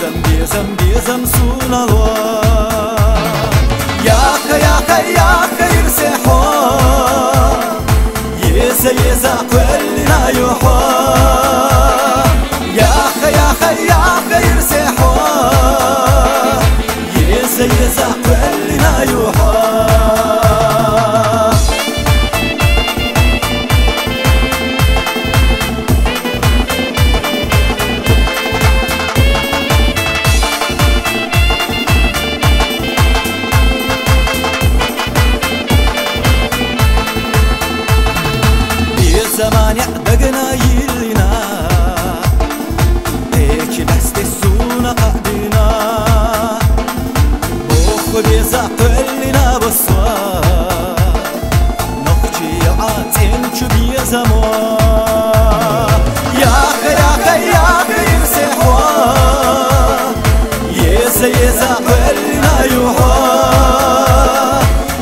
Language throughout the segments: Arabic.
بيزم سونا لوا يا خير سحوا يزا كلنا يحوا يا خير سحوا يزا كلنا يحوا زمان يحدقنا يلنا هيك بس تسونا قدنا بوخ بيزا كلنا بصوار نخجي عاتين شو بيزموا يا خير سحوا يزا كلنا يحوا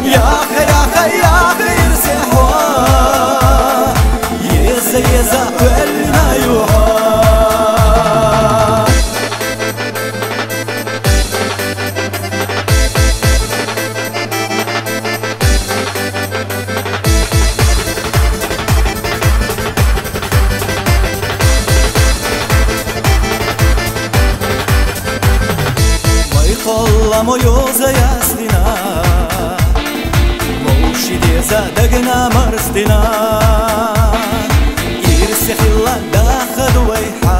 يا خير سحوا يزا كلنا يحوا ويطلع مويوزا ياسدنا موشي ديزا دقنا مرستنا سخلا داخل ويحا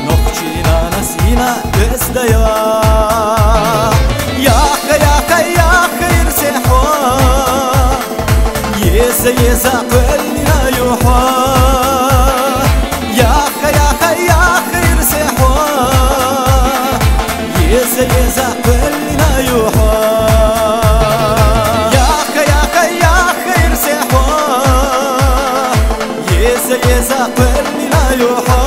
نخجينا نسينا تسديا يا خير سحوا يزا كلنا يحوا يا خير سحوا يزا كلنا يحوا يا خير سحوا يزا كلنا يحوا